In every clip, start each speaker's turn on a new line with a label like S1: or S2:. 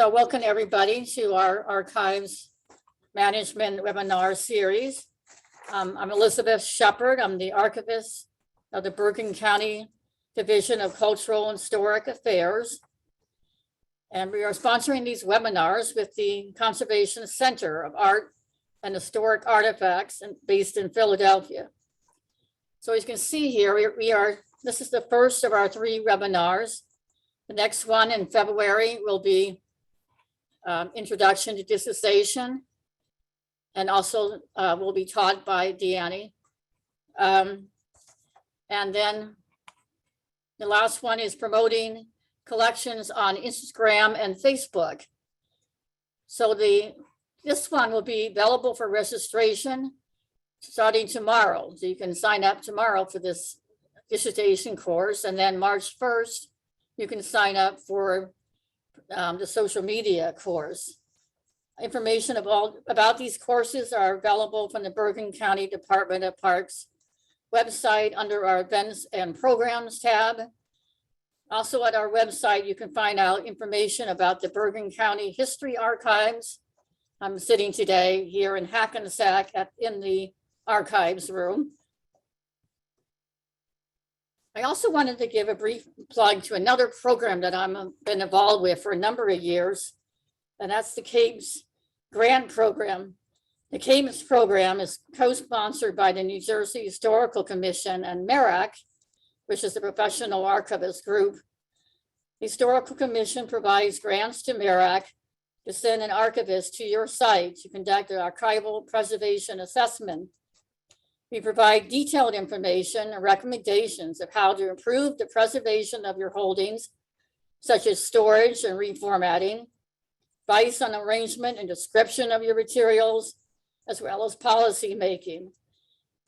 S1: So welcome everybody to our archives management webinar series. I'm Elizabeth Shepard. I'm the archivist of the Bergen County Division of Cultural and Historic Affairs. And we are sponsoring these webinars with the Conservation Center of Art and Historic Artifacts based in Philadelphia. So as you can see here, this is the first of our 3 webinars. The next one in February will be Introduction to Digitization, and also will be taught by Dyani. And then the last one is promoting collections on Instagram and Facebook. So this one will be available for registration starting tomorrow. So you can sign up tomorrow for this digitization course, and then March 1st, you can sign up for the social media course. Information about these courses are available from the Bergen County Department of Parks website under our Events and Programs tab. Also at our website, you can find out information about the Bergen County History Archives. I'm sitting today here in Hackensack in the archives room. I also wanted to give a brief plug to another program that I've been involved with for a number of years, and that's the CAPES grant program. The CAPES program is co-sponsored by the New Jersey Historical Commission and MERAC, which is the professional archivist group. The Historical Commission provides grants to MERAC to send an archivist to your site to conduct an archival preservation assessment. We provide detailed information and recommendations of how to improve the preservation of your holdings, such as storage and reformatting, advice on arrangement and description of your materials, as well as policy making.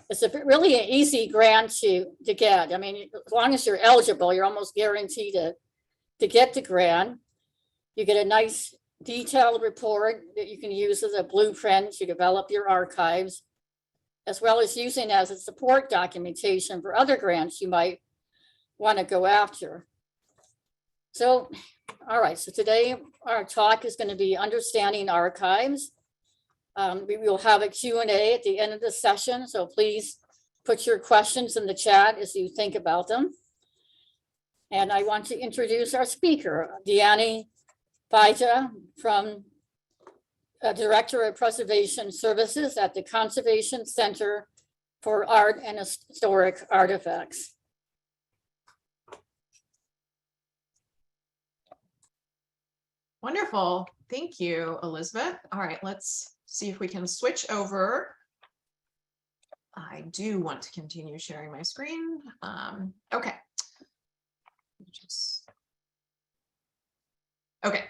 S1: It's really an easy grant to get. I mean, as long as you're eligible, you're almost guaranteed to get the grant. You get a nice detailed report that you can use as a blueprint to develop your archives, as well as using as a support documentation for other grants you might want to go after. So, all right, so today our talk is going to be Understanding Archives. We will have a Q&A at the end of the session, so please put your questions in the chat as you think about them. And I want to introduce our speaker, Dyani Feige, from Director of Preservation Services at the Conservation Center for Art and Historic Artifacts.
S2: Wonderful. Thank you, Elizabeth. All right, let's see if we can switch over. I do want to continue sharing my screen. Okay. Okay.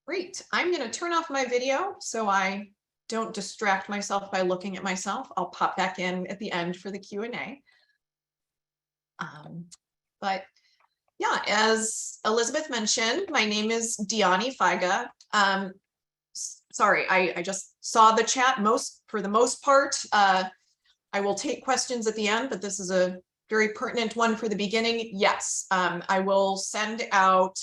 S2: Great. I'm going to turn off my video so I don't distract myself by looking at myself. I'll pop back in at the end for the Q&A. But yeah, as Elizabeth mentioned, my name is Dyani Feige. Sorry, I just saw the chat. For the most part, I will take questions at the end, but this is a very pertinent one for the beginning. Yes, I will send out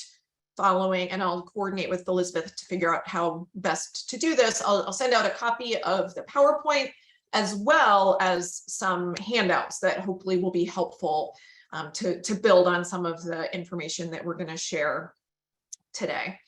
S2: following, and I'll coordinate with Elizabeth to figure out how best to do this. I'll send out a copy of the PowerPoint as well as some handouts that hopefully will be helpful to build on some of the information that we're going to share today.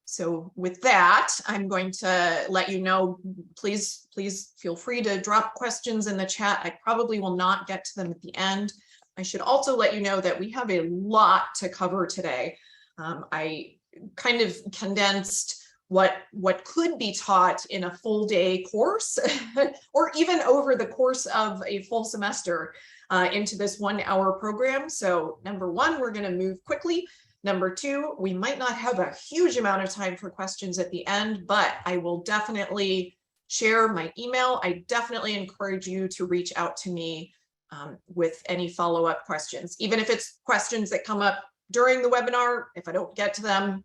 S2: So with that, I'm going to let you know, please feel free to drop questions in the chat. I probably will not get to them at the end. I should also let you know that we have a lot to cover today. I kind of condensed what could be taught in a full day course or even over the course of a full semester into this 1-hour program. So number one, we're going to move quickly. Number two, we might not have a huge amount of time for questions at the end, but I will definitely share my email. I definitely encourage you to reach out to me with any follow-up questions, even if it's questions that come up during the webinar. If I don't get to them,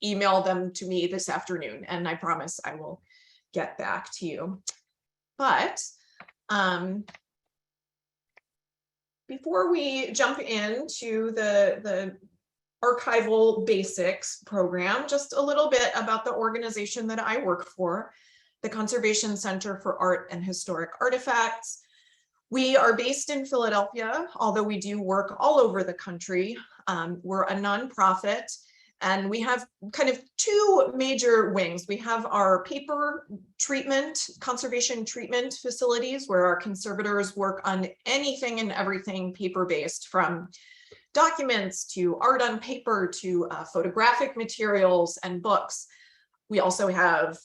S2: email them to me this afternoon, and I promise I will get back to you. But before we jump into the archival basics program, just a little bit about the organization that I work for, the Conservation Center for Art and Historic Artifacts. We are based in Philadelphia, although we do work all over the country. We're a nonprofit, and we have kind of two major wings. We have our paper treatment, conservation treatment facilities, where our conservators work on anything and everything paper-based, from documents to art on paper to photographic materials and books. We also have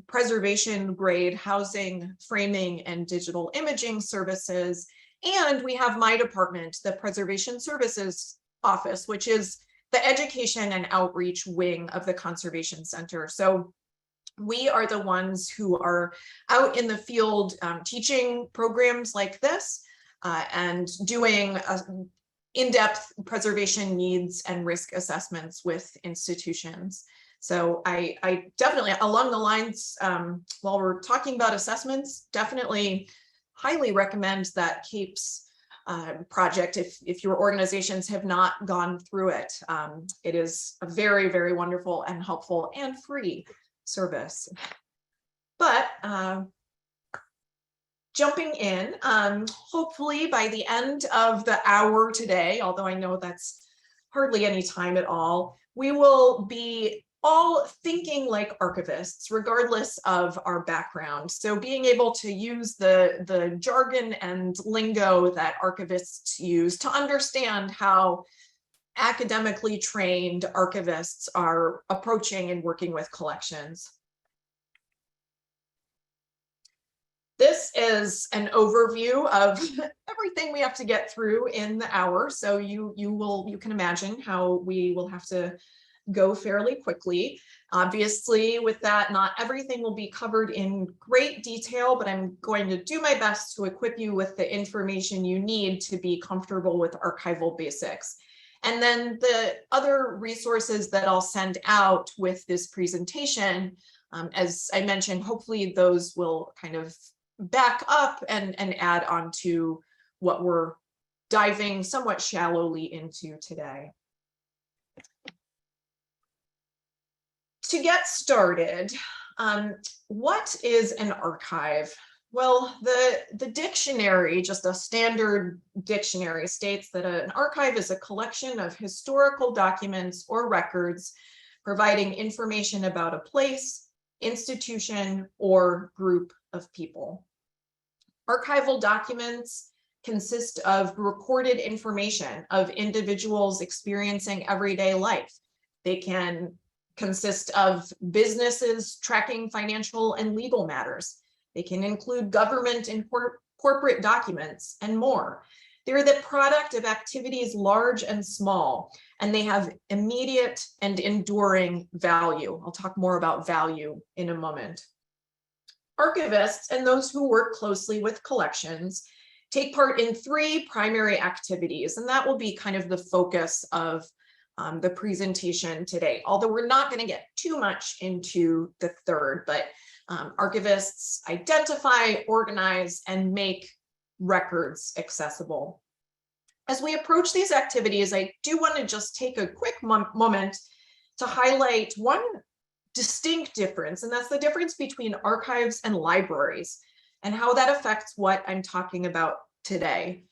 S2: preservation grade housing, framing, and digital imaging services. And we have my department, the Preservation Services Office, which is the education and outreach wing of the Conservation Center. So we are the ones who are out in the field teaching programs like this and doing in-depth preservation needs and risk assessments with institutions. So I definitely, along the lines, while we're talking about assessments, definitely highly recommend that CAPES project if your organizations have not gone through it. It is a very, very wonderful and helpful and free service. But jumping in, hopefully by the end of the hour today, although I know that's hardly any time at all, we will be all thinking like archivists, regardless of our background. So being able to use the jargon and lingo that archivists use to understand how academically trained archivists are approaching and working with collections. This is an overview of everything we have to get through in the hour. So you can imagine how we will have to go fairly quickly. Obviously, with that, not everything will be covered in great detail, but I'm going to do my best to equip you with the information you need to be comfortable with archival basics. And then the other resources that I'll send out with this presentation, as I mentioned, hopefully those will kind of back up and add on to what we're diving somewhat shallowly into today. To get started, what is an archive? Well, the dictionary, just a standard dictionary, states that an archive is a collection of historical documents or records providing information about a place, institution, or group of people. Archival documents consist of recorded information of individuals experiencing everyday life. They can consist of businesses tracking financial and legal matters. They can include government and corporate documents and more. They're the product of activities large and small, and they have immediate and enduring value. I'll talk more about value in a moment. Archivists and those who work closely with collections take part in three primary activities, and that will be kind of the focus of the presentation today, although we're not going to get too much into the third, but archivists identify, organize, and make records accessible. As we approach these activities, I do want to just take a quick moment to highlight one distinct difference, and that's the difference between archives and libraries and how that affects what I'm talking about today.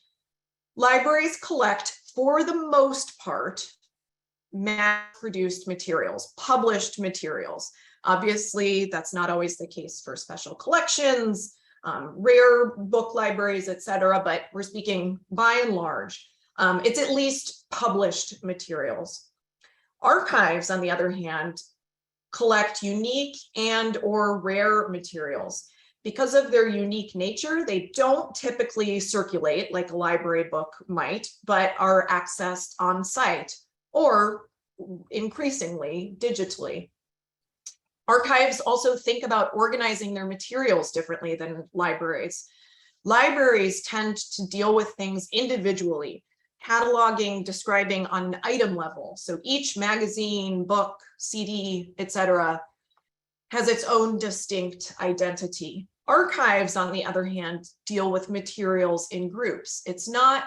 S2: Libraries collect, for the most part, mass-produced materials, published materials. Obviously, that's not always the case for special collections, rare book libraries, etc., but we're speaking by and large. It's at least published materials. Archives, on the other hand, collect unique and or rare materials. Because of their unique nature, they don't typically circulate like a library book might, but are accessed on site or increasingly digitally. Archives also think about organizing their materials differently than libraries. Libraries tend to deal with things individually, cataloging, describing on an item level. So each magazine, book, CD, etc., has its own distinct identity. Archives, on the other hand, deal with materials in groups. It's not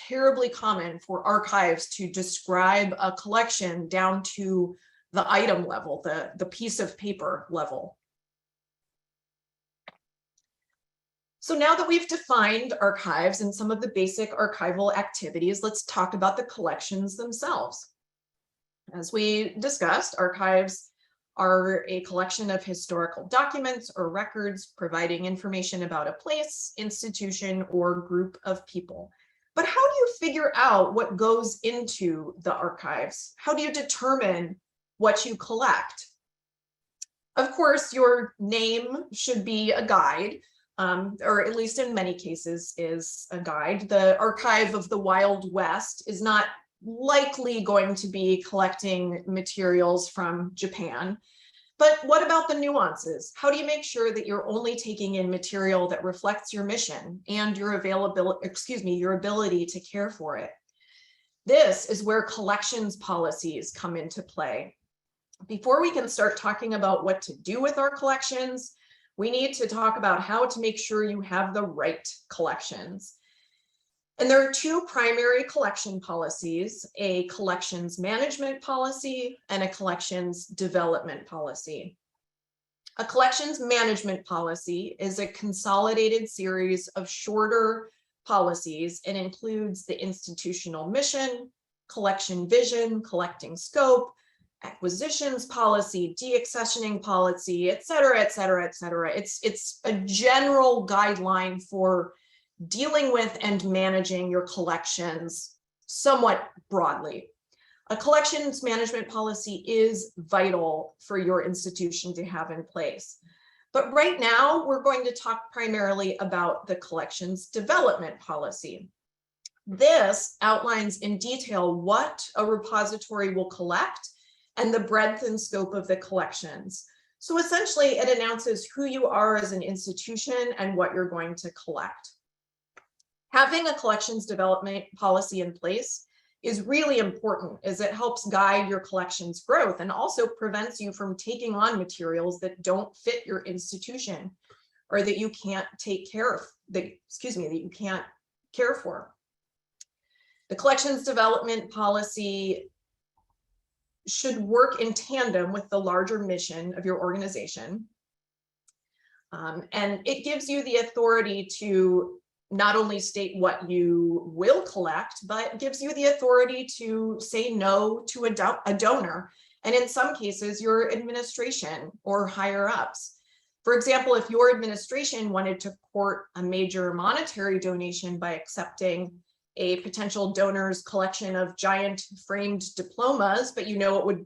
S2: terribly common for archives to describe a collection down to the item level, the piece of paper level. So now that we've defined archives and some of the basic archival activities, let's talk about the collections themselves. As we discussed, archives are a collection of historical documents or records providing information about a place, institution, or group of people. But how do you figure out what goes into the archives? How do you determine what you collect? Of course, your name should be a guide. Or at least in many cases is a guide. The Archive of the Wild West is not likely going to be collecting materials from Japan. But what about the nuances? How do you make sure that you're only taking in material that reflects your mission and your your ability to care for it? This is where collections policies come into play. Before we can start talking about what to do with our collections, we need to talk about how to make sure you have the right collections. And there are two primary collection policies, a collections management policy and a collections development policy. A collections management policy is a consolidated series of shorter policies and includes the institutional mission, collection vision, collecting scope, acquisitions policy, deaccessioning policy, et cetera, et cetera, et cetera. It's a general guideline for dealing with and managing your collections somewhat broadly. A collections management policy is vital for your institution to have in place. But right now, we're going to talk primarily about the collections development policy. This outlines in detail what a repository will collect and the breadth and scope of the collections. So essentially, it announces who you are as an institution and what you're going to collect. Having a collections development policy in place is really important as it helps guide your collections growth and also prevents you from taking on materials that don't fit your institution or that you can't take care of, that you can't care for. The collections development policy should work in tandem with the larger mission of your organization. And it gives you the authority to not only state what you will collect, but gives you the authority to say no to a donor. And in some cases, your administration or higher ups. For example, if your administration wanted to court a major monetary donation by accepting a potential donor's collection of giant framed diplomas, but you know it would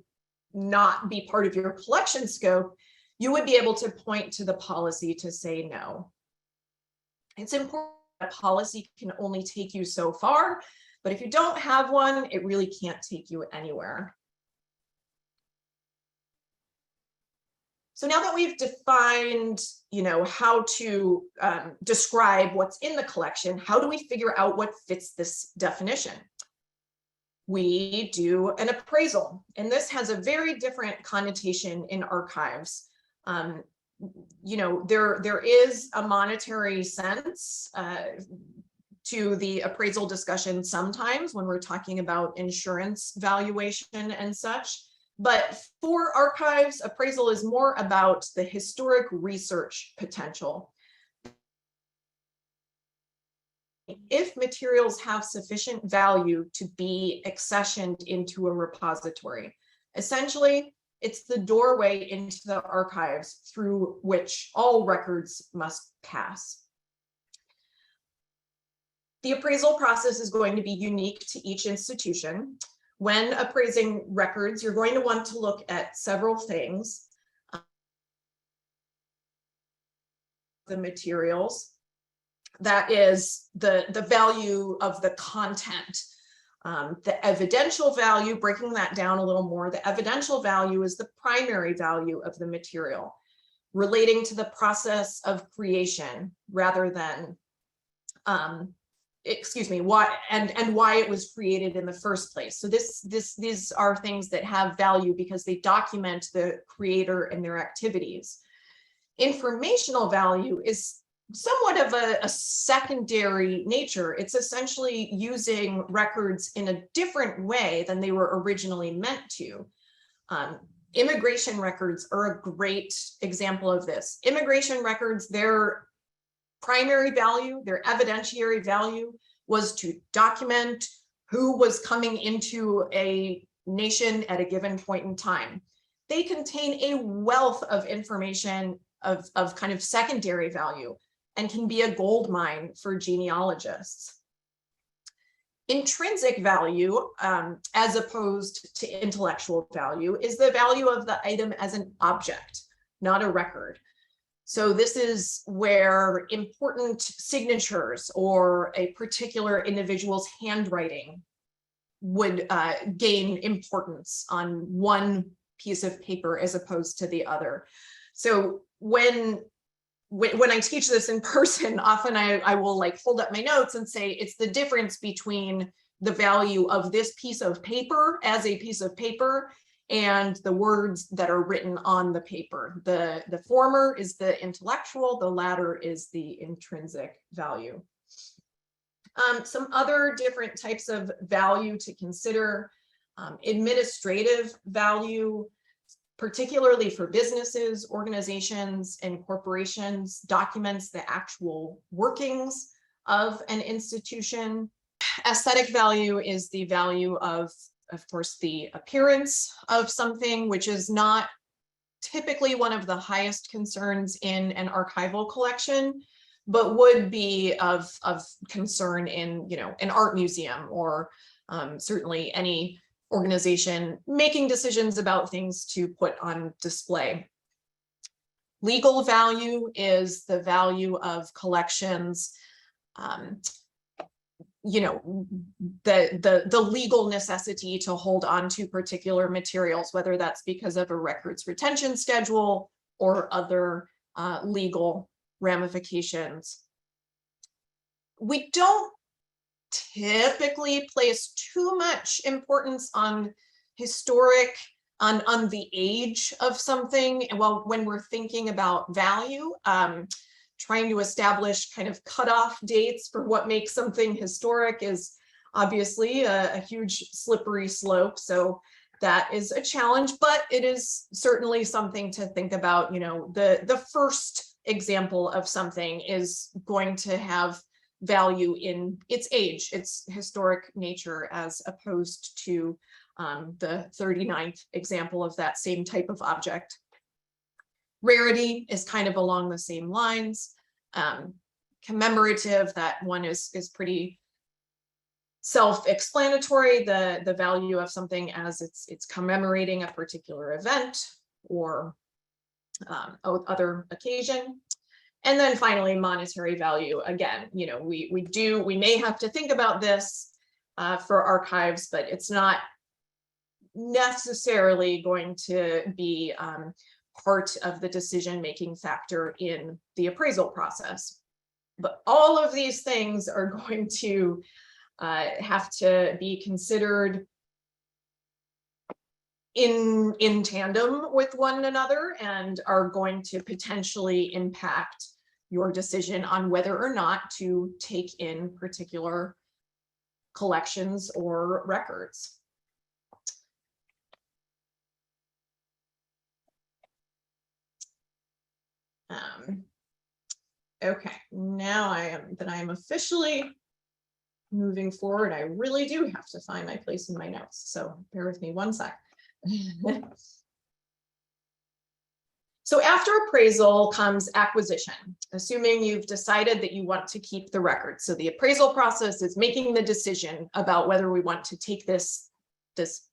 S2: not be part of your collection scope, you would be able to point to the policy to say no. It's important that policy can only take you so far, but if you don't have one, it really can't take you anywhere. So now that we've defined, how to describe what's in the collection, how do we figure out what fits this definition? We do an appraisal, and this has a very different connotation in archives. There is a monetary sense to the appraisal discussion sometimes when we're talking about insurance valuation and such. But for archives, appraisal is more about the historic research potential. If materials have sufficient value to be accessioned into a repository, essentially, it's the doorway into the archives through which all records must pass. The appraisal process is going to be unique to each institution. When appraising records, you're going to want to look at several things. The materials, that is the value of the content. The evidential value, breaking that down a little more, the evidential value is the primary value of the material, relating to the process of creation rather than why it was created in the first place. So these are things that have value because they document the creator and their activities. Informational value is somewhat of a secondary nature. It's essentially using records in a different way than they were originally meant to. Immigration records are a great example of this. Immigration records, their primary value, their evidentiary value was to document who was coming into a nation at a given point in time. They contain a wealth of information of kind of secondary value and can be a gold mine for genealogists. Intrinsic value, as opposed to intellectual value, is the value of the item as an object, not a record. So this is where important signatures or a particular individual's handwriting would gain importance on one piece of paper as opposed to the other. So when I teach this in person, often I will like hold up my notes and say it's the difference between the value of this piece of paper as a piece of paper and the words that are written on the paper. The former is the intellectual, the latter is the intrinsic value. Some other different types of value to consider: administrative value, particularly for businesses, organizations, and corporations, documents the actual workings of an institution. Aesthetic value is the value of course, the appearance of something, which is not typically one of the highest concerns in an archival collection, but would be of concern in, you know, an art museum or certainly any organization making decisions about things to put on display. Legal value is the value of collections, you know, the legal necessity to hold on to particular materials, whether that's because of a records retention schedule or other legal ramifications. We don't typically place too much importance on historic, on the age of something. And well, when we're thinking about value, trying to establish kind of cutoff dates for what makes something historic is obviously a huge slippery slope. So that is a challenge, but it is certainly something to think about. You know, the first example of something is going to have value in its age, its historic nature, as opposed to the 39th example of that same type of object. Rarity is kind of along the same lines. Commemorative, that one is pretty self-explanatory, the value of something as it's commemorating a particular event or other occasion. And then finally, monetary value. Again, you know, we may have to think about this for archives, but it's not necessarily going to be part of the decision-making factor in the appraisal process. But all of these things are going to have to be considered in tandem with one another and are going to potentially impact your decision on whether or not to take in particular collections or records. Okay, now I am officially moving forward. I really do have to find my place in my notes, so bear with me one sec. So after appraisal comes acquisition, assuming you've decided that you want to keep the record. So the appraisal process is making the decision about whether we want to take this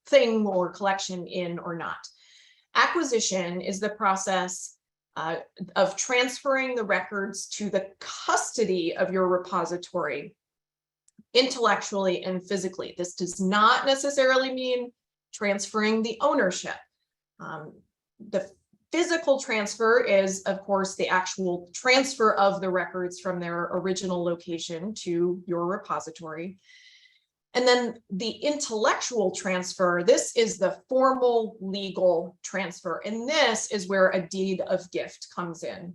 S2: thing or collection in or not. Acquisition is the process of transferring the records to the custody of your repository, intellectually and physically. This does not necessarily mean transferring the ownership. The physical transfer is, of course, the actual transfer of the records from their original location to your repository. And then the intellectual transfer, this is the formal legal transfer. And this is where a deed of gift comes in.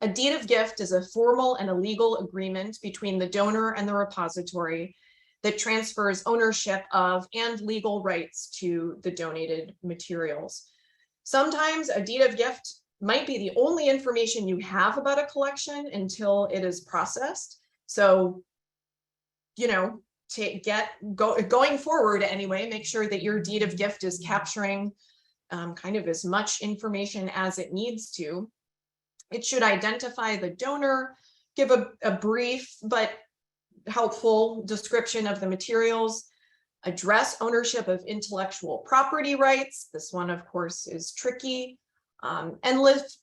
S2: A deed of gift is a formal and a legal agreement between the donor and the repository that transfers ownership of and legal rights to the donated materials. Sometimes a deed of gift might be the only information you have about a collection until it is processed. So, you know, going forward anyway, make sure that your deed of gift is capturing kind of as much information as it needs to. It should identify the donor, give a brief but helpful description of the materials, address ownership of intellectual property rights. This one, of course, is tricky, and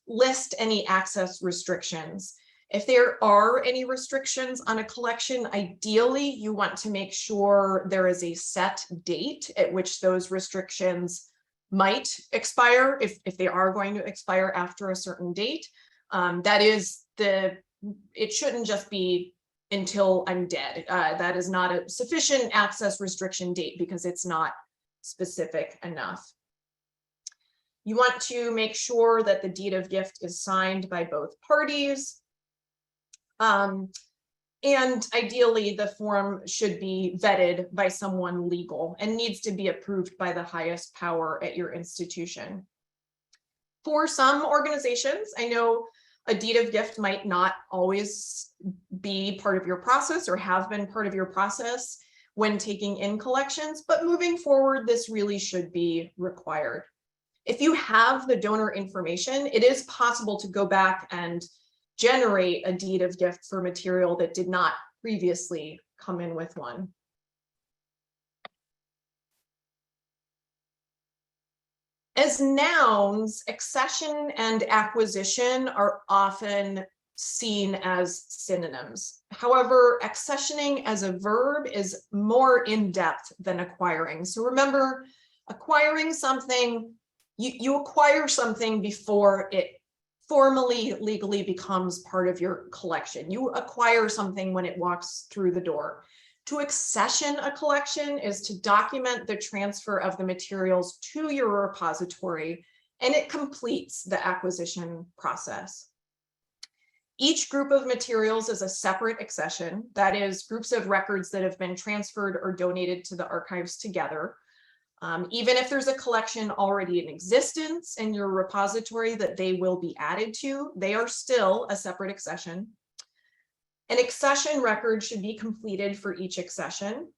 S2: list any access restrictions. If there are any restrictions on a collection, ideally, you want to make sure there is a set date at which those restrictions might expire, if they are going to expire after a certain date. That is it shouldn't just be until I'm dead. That is not a sufficient access restriction date because it's not specific enough. You want to make sure that the deed of gift is signed by both parties. And ideally, the form should be vetted by someone legal and needs to be approved by the highest power at your institution. For some organizations, I know a deed of gift might not always be part of your process or have been part of your process when taking in collections, but moving forward, this really should be required. If you have the donor information, it is possible to go back and generate a deed of gift for material that did not previously come in with one. As nouns, accession and acquisition are often seen as synonyms. However, accessioning as a verb is more in-depth than acquiring. So remember, acquiring something, you acquire something before it formally, legally becomes part of your collection. You acquire something when it walks through the door. To accession a collection is to document the transfer of the materials to your repository, and it completes the acquisition process. Each group of materials is a separate accession, that is, groups of records that have been transferred or donated to the archives together. Even if there's a collection already in existence in your repository that they will be added to, they are still a separate accession. An accession record should be completed for each accession.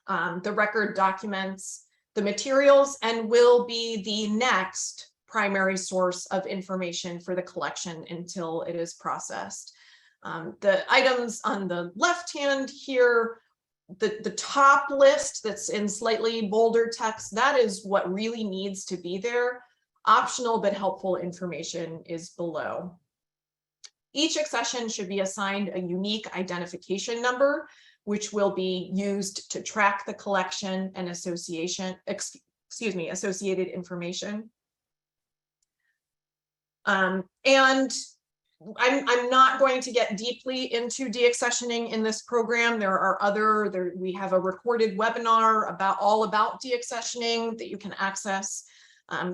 S2: The record documents the materials and will be the next primary source of information for the collection until it is processed. The items on the left hand here, the top list that's in slightly bolder text, that is what really needs to be there. Optional but helpful information is below. Each accession should be assigned a unique identification number, which will be used to track the collection and associated information. And I'm not going to get deeply into deaccessioning in this program. We have a recorded webinar all about deaccessioning that you can access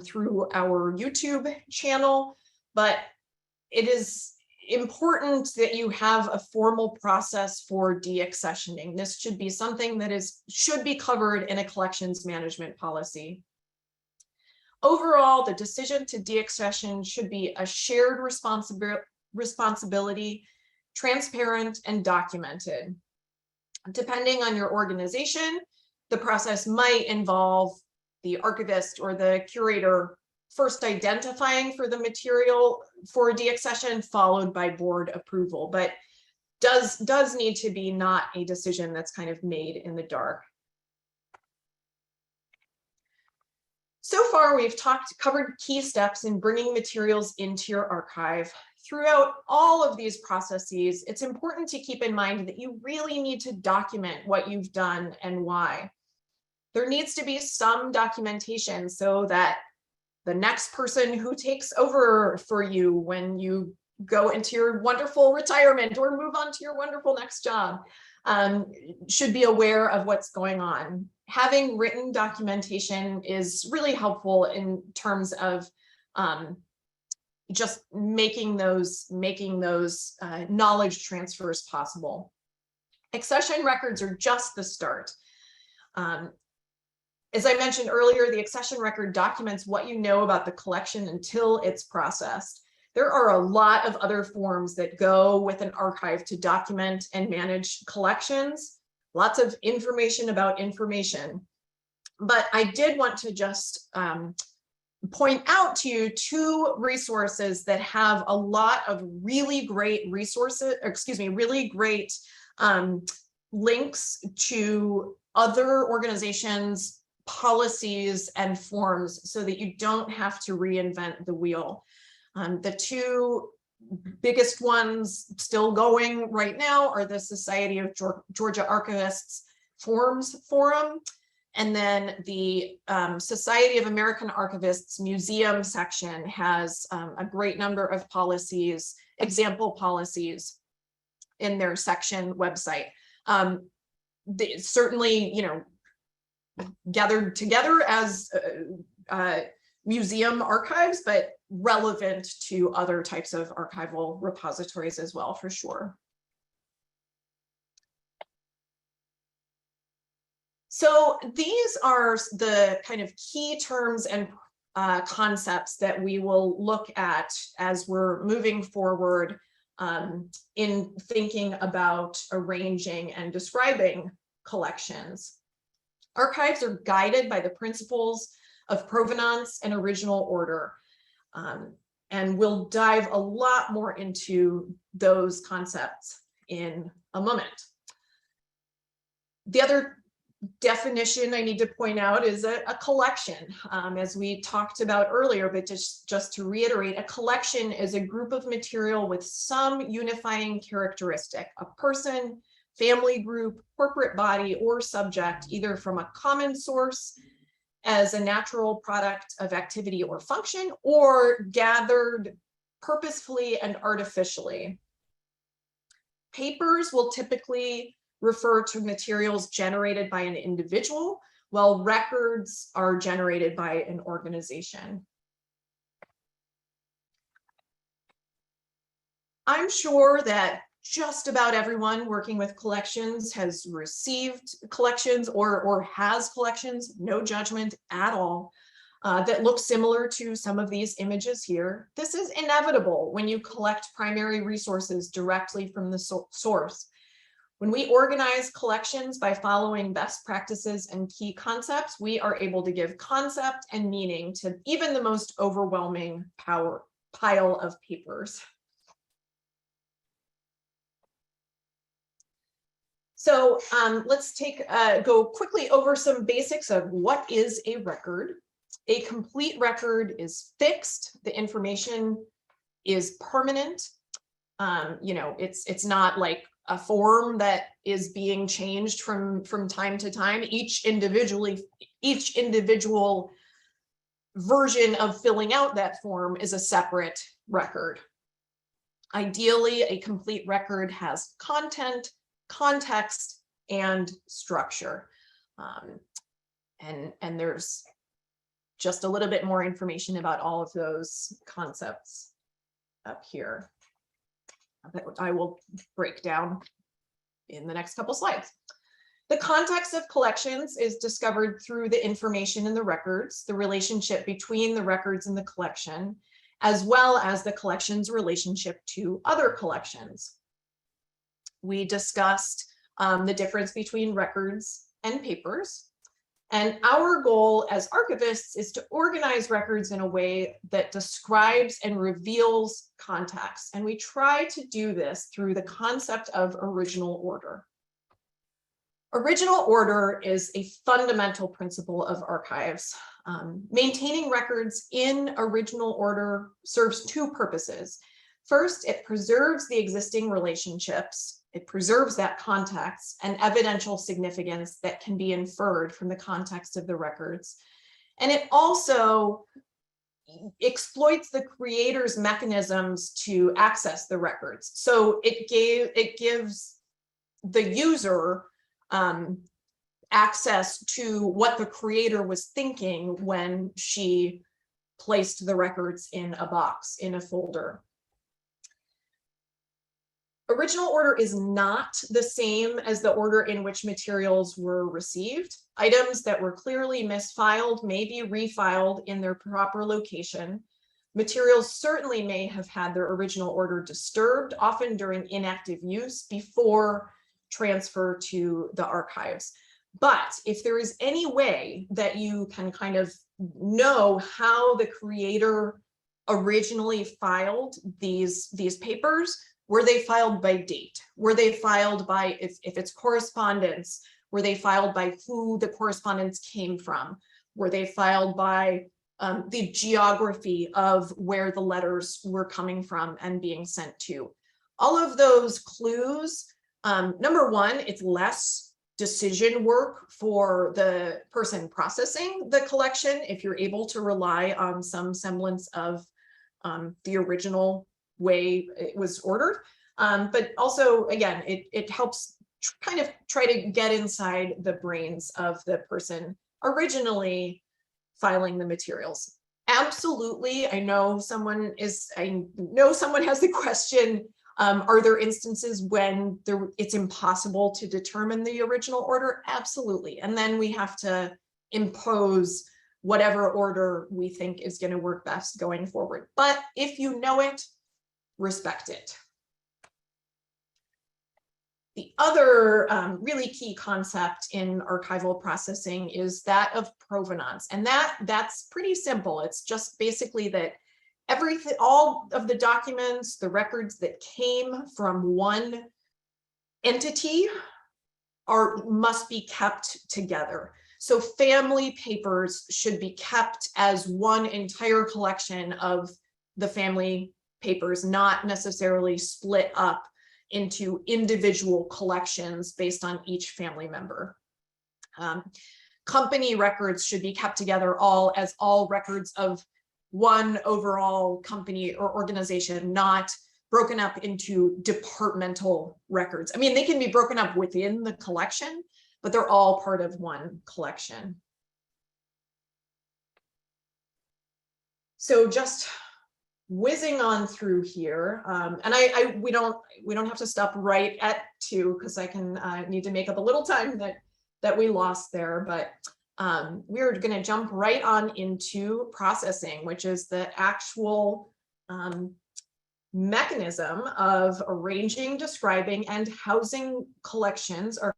S2: through our YouTube channel, but it is important that you have a formal process for deaccessioning. This should be something that should be covered in a collections management policy. Overall, the decision to deaccession should be a shared responsibility, transparent and documented. Depending on your organization, the process might involve the archivist or the curator first identifying for the material for deaccession, followed by board approval, but does need to be not a decision that's kind of made in the dark. So far, we've covered key steps in bringing materials into your archive. Throughout all of these processes, it's important to keep in mind that you really need to document what you've done and why. There needs to be some documentation so that the next person who takes over for you when you go into your wonderful retirement or move on to your wonderful next job should be aware of what's going on. Having written documentation is really helpful in terms of just making those knowledge transfers possible. Accession records are just the start. As I mentioned earlier, the accession record documents what you know about the collection until it's processed. There are a lot of other forms that go with an archive to document and manage collections. Lots of information about information. But I did want to just point out to you two resources that have a lot of really great resources, really great links to other organizations, policies, and forms so that you don't have to reinvent the wheel. The two biggest ones still going right now are the Society of Georgia Archivists Forms Forum, and then the Society of American Archivists Museum section has a great number of policies, example policies in their section website. They certainly, you know, gathered together as museum archives, but relevant to other types of archival repositories as well, for sure. So these are the kind of key terms and concepts that we will look at as we're moving forward in thinking about arranging and describing collections. Archives are guided by the principles of provenance and original order. And we'll dive a lot more into those concepts in a moment. The other definition I need to point out is a collection, as we talked about earlier, but just to reiterate, a collection is a group of material with some unifying characteristic, a person, family group, corporate body, or subject, either from a common source as a natural product of activity or function, or gathered purposefully and artificially. Papers will typically refer to materials generated by an individual, while records are generated by an organization. I'm sure that just about everyone working with collections has received collections or has collections, no judgment at all, that look similar to some of these images here. This is inevitable when you collect primary resources directly from the source. When we organize collections by following best practices and key concepts, we are able to give concept and meaning to even the most overwhelming pile of papers. So let's go quickly over some basics of what is a record. A complete record is fixed. The information is permanent. You know, it's not like a form that is being changed from time to time. Each individual version of filling out that form is a separate record. Ideally, a complete record has content, context, and structure. And there's just a little bit more information about all of those concepts up here that I will break down in the next couple slides. The context of collections is discovered through the information in the records, the relationship between the records and the collection, as well as the collection's relationship to other collections. We discussed the difference between records and papers. And our goal as archivists is to organize records in a way that describes and reveals context. And we try to do this through the concept of original order. Original order is a fundamental principle of archives. Maintaining records in original order serves two purposes. First, it preserves the existing relationships. It preserves that context and evidential significance that can be inferred from the context of the records. And it also exploits the creator's mechanisms to access the records. So it gives the user access to what the creator was thinking when she placed the records in a box, in a folder. Original order is not the same as the order in which materials were received. Items that were clearly misfiled may be refiled in their proper location. Materials certainly may have had their original order disturbed, often during inactive use before transfer to the archives. But if there is any way that you can kind of know how the creator originally filed these papers, were they filed by date? Were they filed by, if it's correspondence, were they filed by who the correspondence came from? Were they filed by the geography of where the letters were coming from and being sent to? All of those clues, number one, it's less decision work for the person processing the collection if you're able to rely on some semblance of the original way it was ordered. But also, again, it helps kind of try to get inside the brains of the person originally filing the materials. Absolutely, I know someone has the question, are there instances when it's impossible to determine the original order? Absolutely, and then we have to impose whatever order we think is going to work best going forward. But if you know it, respect it. The other really key concept in archival processing is that of provenance, and that's pretty simple. It's just basically that everything, all of the documents, the records that came from one entity must be kept together. So family papers should be kept as one entire collection of the family papers, not necessarily split up into individual collections based on each family member. Company records should be kept together as all records of one overall company or organization, not broken up into departmental records. I mean, they can be broken up within the collection, but they're all part of one collection. So just whizzing on through here, and we don't have to stop right at 2 because I can need to make up a little time that we lost there, but we're going to jump right on into processing, which is the actual mechanism of arranging, describing, and housing collections or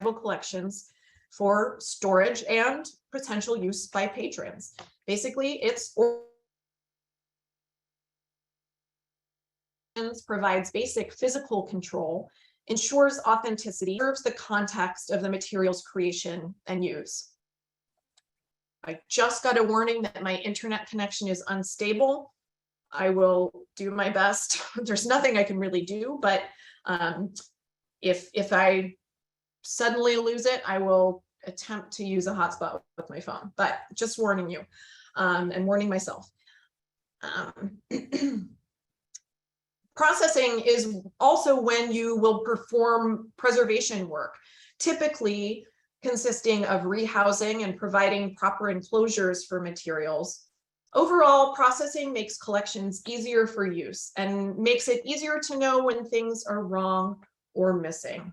S2: collections for storage and potential use by patrons. Basically, it's provides basic physical control, ensures authenticity, serves the context of the material's creation and use. I just got a warning that my internet connection is unstable. I will do my best. There's nothing I can really do, but if I suddenly lose it, I will attempt to use a hotspot with my phone, but just warning you and warning myself. Processing is also when you will perform preservation work, typically consisting of rehousing and providing proper enclosures for materials. Overall, processing makes collections easier for use and makes it easier to know when things are wrong or missing.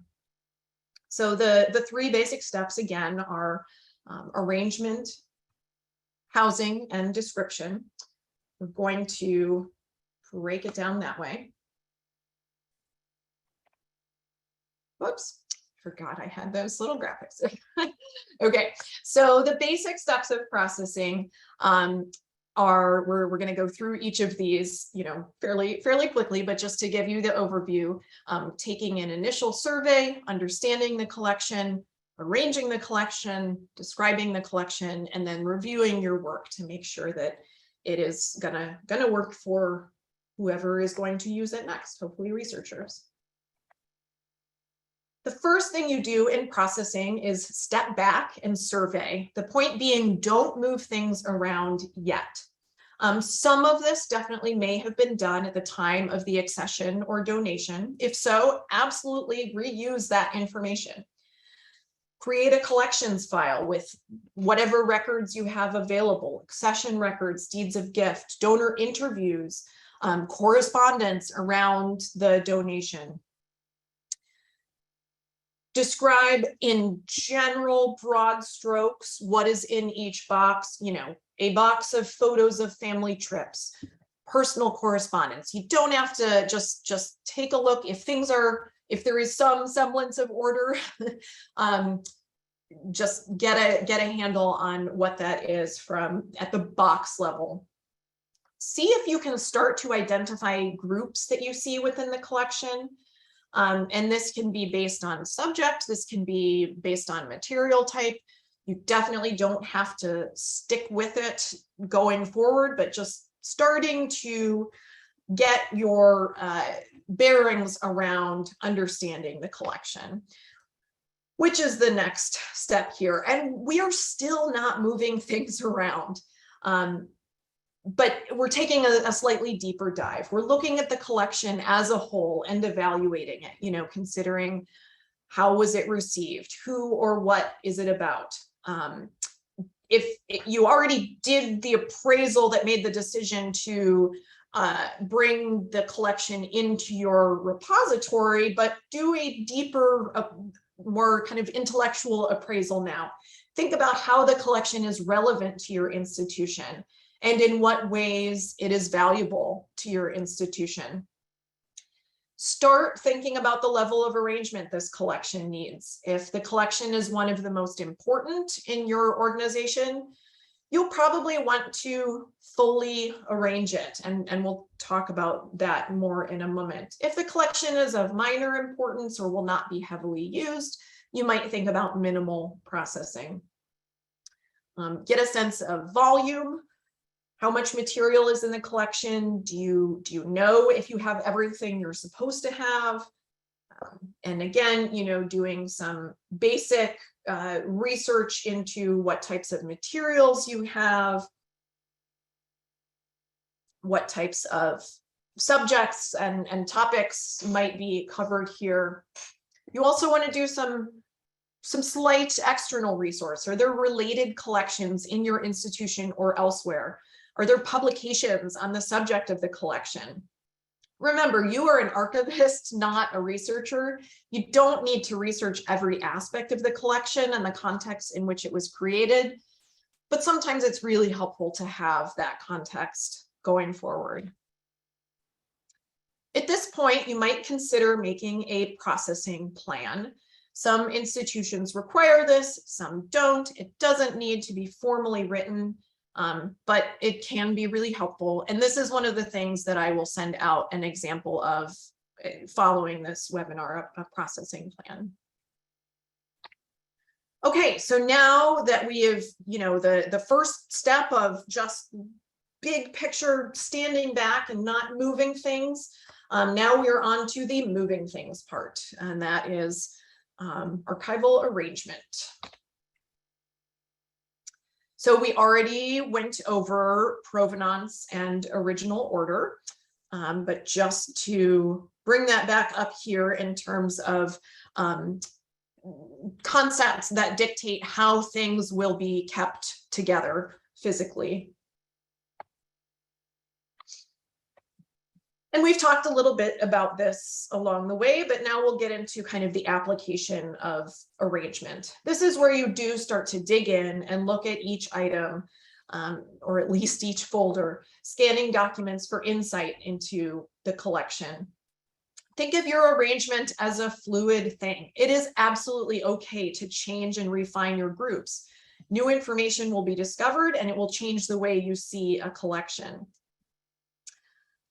S2: So the 3 basic steps again are arrangement, housing, and description. We're going to break it down that way. Whoops, forgot I had those little graphics. Okay, so the basic steps of processing we're going to go through each of these, fairly quickly, but just to give you the overview, taking an initial survey, understanding the collection, arranging the collection, describing the collection, and then reviewing your work to make sure that it is gonna work for whoever is going to use it next, hopefully researchers. The first thing you do in processing is step back and survey. The point being, don't move things around yet. Some of this definitely may have been done at the time of the accession or donation. If so, absolutely reuse that information. Create a collections file with whatever records you have available, accession records, deeds of gift, donor interviews, correspondence around the donation. Describe in general, broad strokes, what is in each box, you know, a box of photos of family trips, personal correspondence. You don't have to just take a look. If there is some semblance of order, just get a handle on what that is from at the box level. See if you can start to identify groups that you see within the collection. And this can be based on subject, this can be based on material type. You definitely don't have to stick with it going forward, but just starting to get your bearings around understanding the collection, which is the next step here. And we are still not moving things around. But we're taking a slightly deeper dive. We're looking at the collection as a whole and evaluating it, you know, considering how was it received, who or what is it about. If you already did the appraisal that made the decision to bring the collection into your repository, but do a deeper, more kind of intellectual appraisal now. Think about how the collection is relevant to your institution and in what ways it is valuable to your institution. Start thinking about the level of arrangement this collection needs. If the collection is one of the most important in your organization, you'll probably want to fully arrange it, and we'll talk about that more in a moment. If the collection is of minor importance or will not be heavily used, you might think about minimal processing. Get a sense of volume. How much material is in the collection? Do you know if you have everything you're supposed to have? And again, you know, doing some basic research into what types of materials you have, what types of subjects and topics might be covered here. You also want to do some slight external resource. Are there related collections in your institution or elsewhere? Are there publications on the subject of the collection? Remember, you are an archivist, not a researcher. You don't need to research every aspect of the collection and the context in which it was created, but sometimes it's really helpful to have that context going forward. At this point, you might consider making a processing plan. Some institutions require this, some don't. It doesn't need to be formally written. But it can be really helpful. And this is one of the things that I will send out an example of following this webinar, a processing plan. Okay, so now that we have, you know, the first step of just big picture standing back and not moving things, now we're on to the moving things part, and that is archival arrangement. So we already went over provenance and original order, but just to bring that back up here in terms of concepts that dictate how things will be kept together physically. And we've talked a little bit about this along the way, but now we'll get into kind of the application of arrangement. This is where you do start to dig in and look at each item, or at least each folder, scanning documents for insight into the collection. Think of your arrangement as a fluid thing. It is absolutely okay to change and refine your groups. New information will be discovered and it will change the way you see a collection.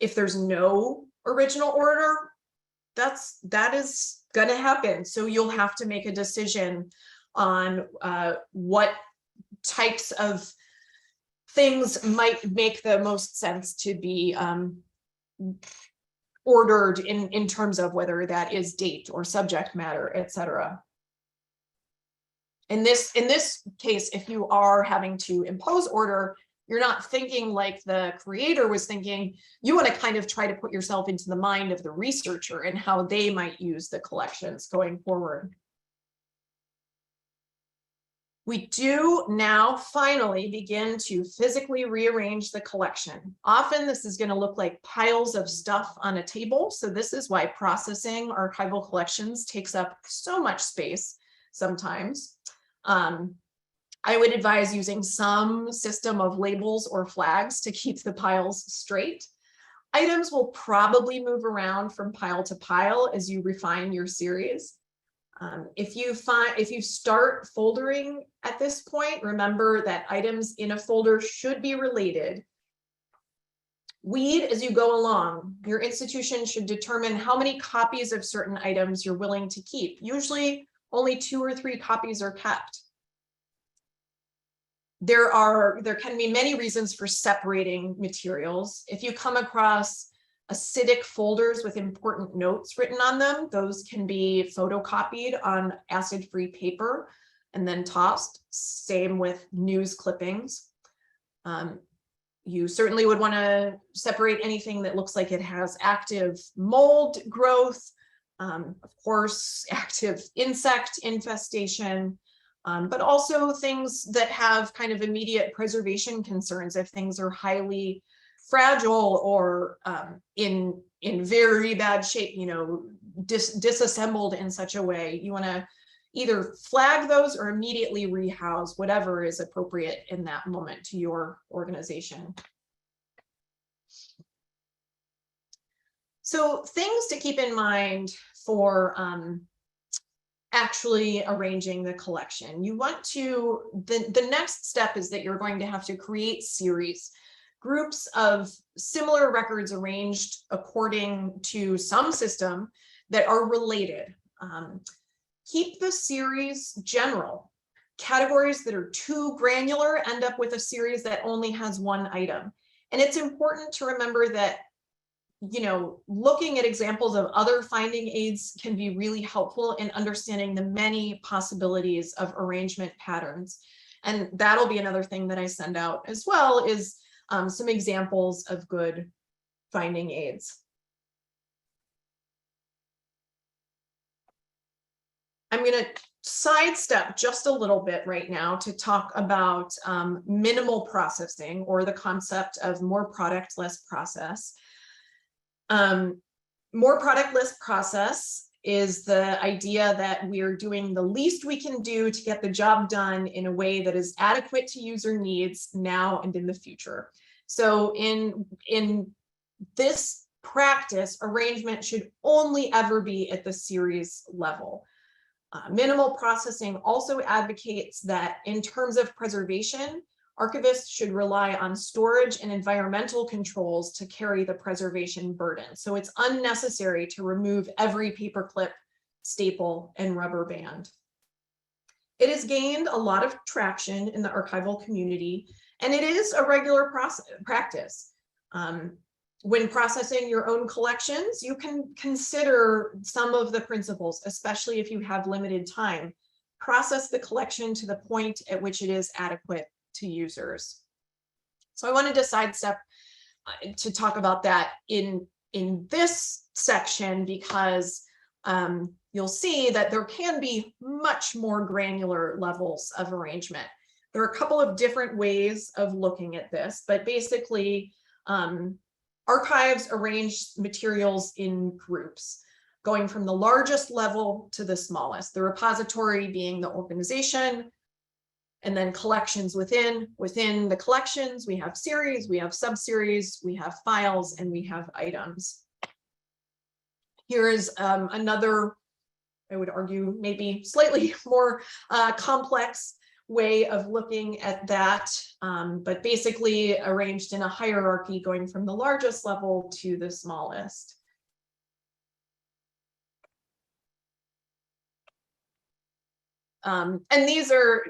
S2: If there's no original order, that is going to happen. So you'll have to make a decision on what types of things might make the most sense to be ordered in terms of whether that is date or subject matter, etc. In this case, if you are having to impose order, you're not thinking like the creator was thinking. You want to kind of try to put yourself into the mind of the researcher and how they might use the collections going forward. We do now finally begin to physically rearrange the collection. Often this is going to look like piles of stuff on a table. So this is why processing archival collections takes up so much space sometimes. I would advise using some system of labels or flags to keep the piles straight. Items will probably move around from pile to pile as you refine your series. If you start foldering at this point, remember that items in a folder should be related. Weed as you go along. Your institution should determine how many copies of certain items you're willing to keep. Usually only 2 or 3 copies are kept. There can be many reasons for separating materials. If you come across acidic folders with important notes written on them, those can be photocopied on acid-free paper and then tossed. Same with news clippings. You certainly would want to separate anything that looks like it has active mold growth, of course, active insect infestation, but also things that have kind of immediate preservation concerns if things are highly fragile or in very bad shape, disassembled in such a way. You want to either flag those or immediately rehouse, whatever is appropriate in that moment to your organization. So things to keep in mind for actually arranging the collection. You want to, the next step is that you're going to have to create series, groups of similar records arranged according to some system that are related. Keep the series general. Categories that are too granular end up with a series that only has one item. And it's important to remember that, looking at examples of other finding aids can be really helpful in understanding the many possibilities of arrangement patterns. And that'll be another thing that I send out as well, is some examples of good finding aids. I'm going to sidestep just a little bit right now to talk about minimal processing, or the concept of more product, less process. More product, less process is the idea that we are doing the least we can do to get the job done in a way that is adequate to user needs now and in the future. So in this practice, arrangement should only ever be at the series level. Minimal processing also advocates that in terms of preservation, archivists should rely on storage and environmental controls to carry the preservation burden. So it's unnecessary to remove every paperclip, staple, and rubber band. It has gained a lot of traction in the archival community, and it is a regular practice. When processing your own collections, you can consider some of the principles, especially if you have limited time. Process the collection to the point at which it is adequate to users. So I wanted to sidestep to talk about that in this section, because you'll see that there can be much more granular levels of arrangement. There are a couple of different ways of looking at this, but basically archives arrange materials in groups, going from the largest level to the smallest, the repository being the organization, and then collections within the collections. We have series, we have subseries, we have files, and we have items. Here is another, I would argue, maybe slightly more complex way of looking at that, but basically arranged in a hierarchy going from the largest level to the smallest. And these are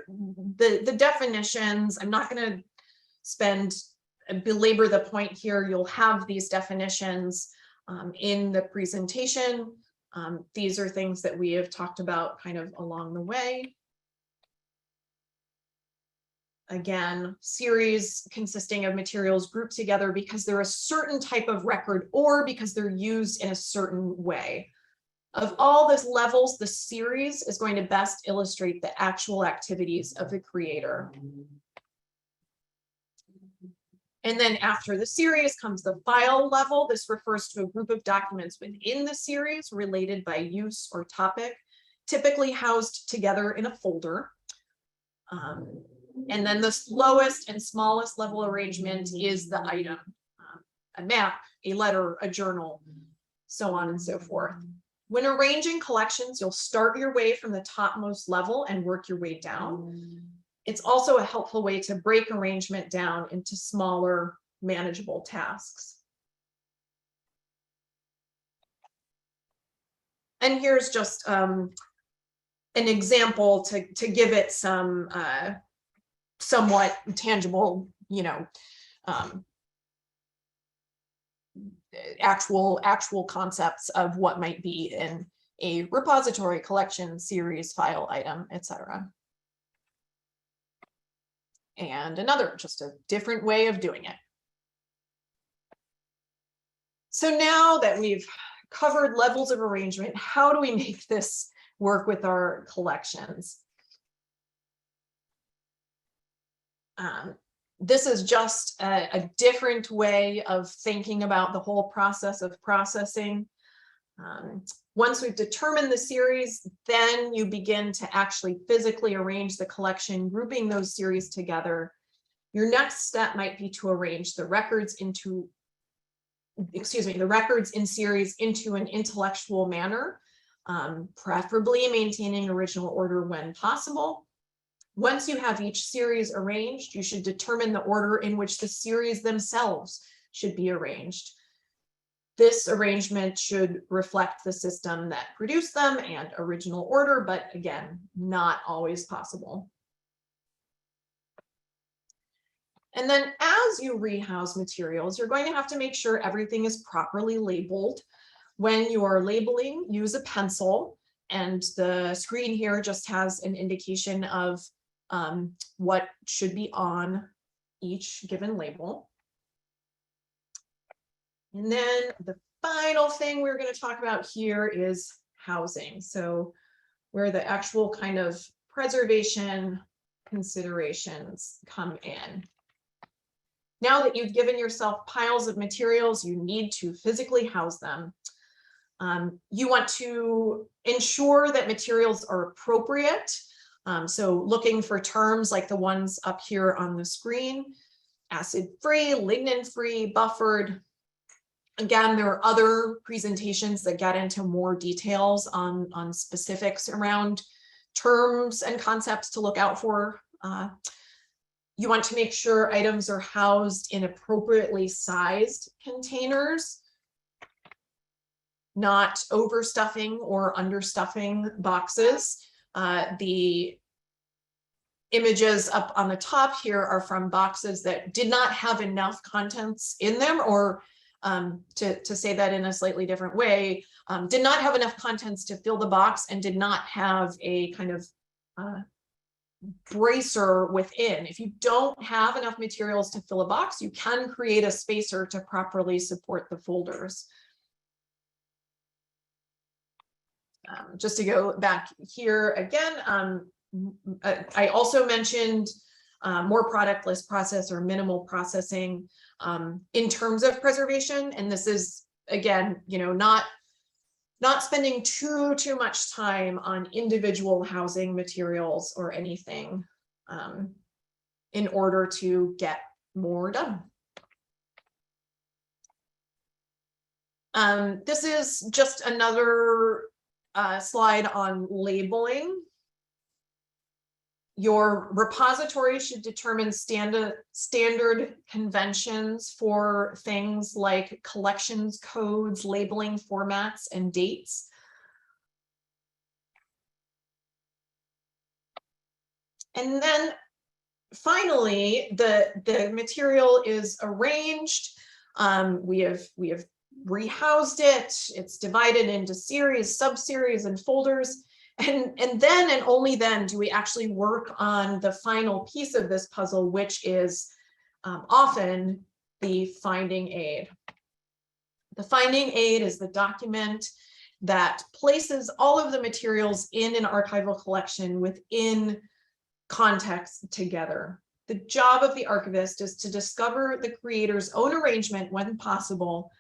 S2: the definitions. I'm not going to belabor the point here. You'll have these definitions in the presentation. These are things that we have talked about kind of along the way. Again, series consisting of materials grouped together because they're a certain type of record or because they're used in a certain way. Of all those levels, the series is going to best illustrate the actual activities of the creator. And then after the series comes the file level. This refers to a group of documents within the series related by use or topic, typically housed together in a folder. And then the lowest and smallest level arrangement is the item, a map, a letter, a journal, so on and so forth. When arranging collections, you'll start your way from the topmost level and work your way down. It's also a helpful way to break arrangement down into smaller, manageable tasks. And here's just an example to give it some somewhat tangible, actual concepts of what might be in a repository, collection, series, file, item, etc. And another, just a different way of doing it. So now that we've covered levels of arrangement, how do we make this work with our collections? This is just a different way of thinking about the whole process of processing. Once we've determined the series, then you begin to actually physically arrange the collection, grouping those series together. Your next step might be to arrange the records into, the records in series into an intellectual manner, preferably maintaining original order when possible. Once you have each series arranged, you should determine the order in which the series themselves should be arranged. This arrangement should reflect the system that produced them and original order, but again, not always possible. And then as you rehouse materials, you're going to have to make sure everything is properly labeled. When you are labeling, use a pencil, and the screen here just has an indication of what should be on each given label. And then the final thing we're going to talk about here is housing. So where the actual kind of preservation considerations come in. Now that you've given yourself piles of materials, you need to physically house them. You want to ensure that materials are appropriate. So looking for terms like the ones up here on the screen, acid-free, lignin-free, buffered. Again, there are other presentations that get into more details on specifics around terms and concepts to look out for. You want to make sure items are housed in appropriately sized containers, not overstuffing or understuffing boxes. The images up on the top here are from boxes that did not have enough contents in them, or to say that in a slightly different way, did not have enough contents to fill the box and did not have a kind of bracer within. If you don't have enough materials to fill a box, you can create a spacer to properly support the folders. Just to go back here again, I also mentioned more product, less process, or minimal processing in terms of preservation. And this is, again, not spending too much time on individual housing materials or anything in order to get more done. This is just another slide on labeling. Your repository should determine standard conventions for things like collections, codes, labeling formats, and dates. And then finally, the material is arranged. We have rehoused it. It's divided into series, sub-series, and folders. And then and only then do we actually work on the final piece of this puzzle, which is often the finding aid. The finding aid is the document that places all of the materials in an archival collection within context together. The job of the archivist is to discover the creator's own arrangement when possible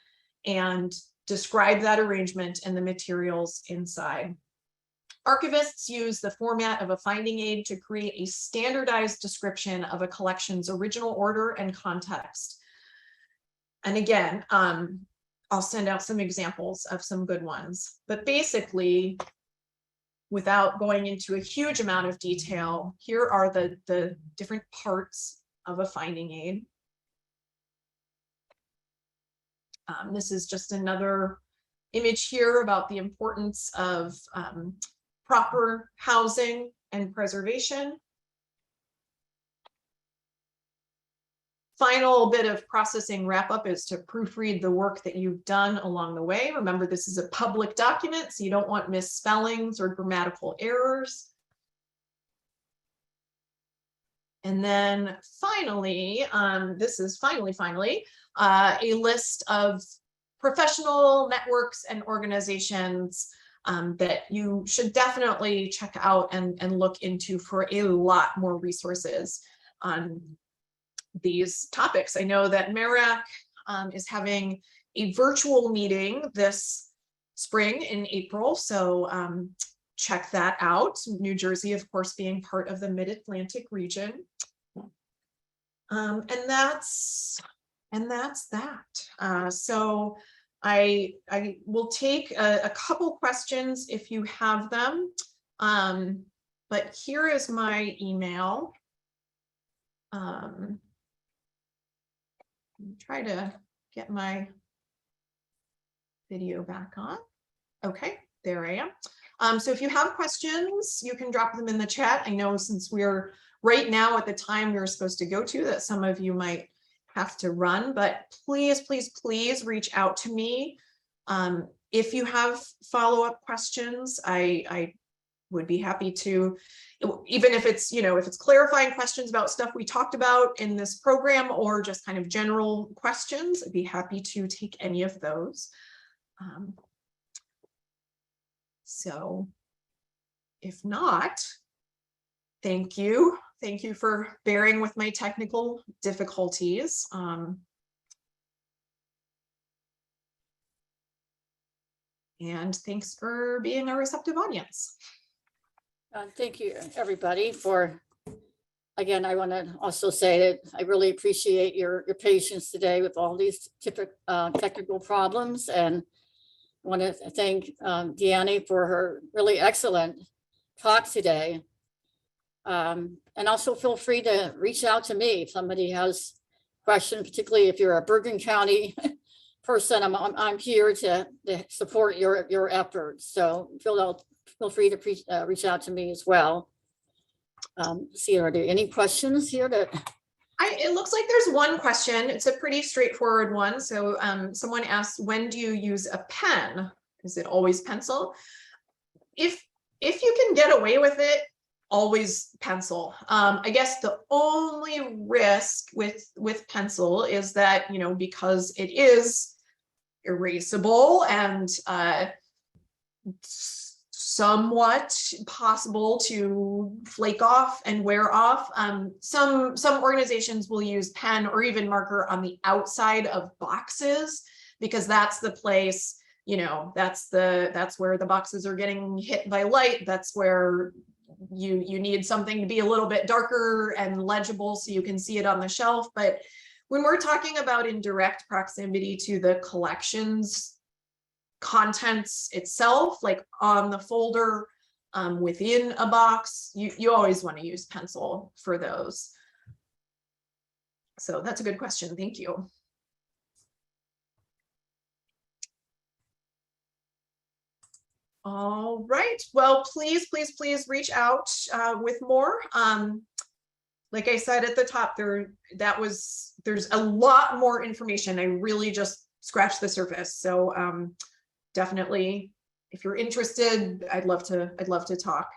S2: and describe that arrangement and the materials inside. Archivists use the format of a finding aid to create a standardized description of a collection's original order and context. And again, I'll send out some examples of some good ones, but basically, without going into a huge amount of detail, here are the different parts of a finding aid. This is just another image here about the importance of proper housing and preservation. Final bit of processing wrap up is to proofread the work that you've done along the way. Remember, this is a public document, so you don't want misspellings or grammatical errors. And then finally, this is finally, a list of professional networks and organizations that you should definitely check out and look into for a lot more resources on these topics. I know that MERAC is having a virtual meeting this spring in April, so check that out. New Jersey, of course, being part of the Mid-Atlantic region. And that's that. So I will take a couple questions if you have them, but here is my email. Try to get my video back on. Okay, there I am. So if you have questions, you can drop them in the chat. I know since we're right now at the time we're supposed to go to, that some of you might have to run, but please, please, please reach out to me. If you have follow-up questions, I would be happy to, even if it's, if it's clarifying questions about stuff we talked about in this program or just kind of general questions, I'd be happy to take any of those. So if not, thank you. Thank you for bearing with my technical difficulties. And thanks for being a receptive audience.
S1: Thank you, everybody, for, again, I want to also say that I really appreciate your patience today with all these technical problems, and want to thank Dyani for her really excellent talk today. And also feel free to reach out to me if somebody has questions, particularly if you're a Bergen County person. I'm here to support your efforts. So feel free to reach out to me as well. See, are there any questions here that?
S2: It looks like there's one question. It's a pretty straightforward one. So someone asked, when do you use a pen? Is it always pencil? If you can get away with it, always pencil. I guess the only risk with pencil is that, because it is erasable and somewhat possible to flake off and wear off. Some organizations will use pen or even marker on the outside of boxes, because that's the place, that's where the boxes are getting hit by light. That's where you need something to be a little bit darker and legible so you can see it on the shelf. But when we're talking about in direct proximity to the collections contents itself, like on the folder, within a box, you always want to use pencil for those. So that's a good question. Thank you. All right. Well, please, please, please reach out with more. Like I said at the top, there's a lot more information. I really just scratched the surface. So definitely, if you're interested, I'd love to talk.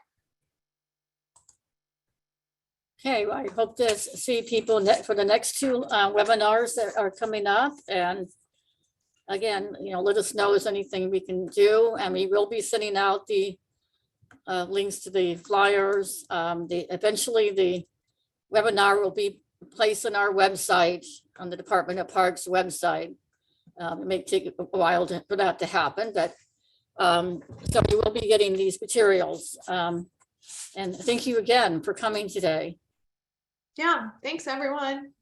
S1: Okay, well, I hope to see people for the next two webinars that are coming up, and again, let us know if there's anything we can do, and we will be sending out the links to the flyers. Eventually the webinar will be placed on our website, on the Department of Parks website. It may take a while for that to happen, but so you will be getting these materials. And thank you again for coming today.
S2: Yeah, thanks everyone.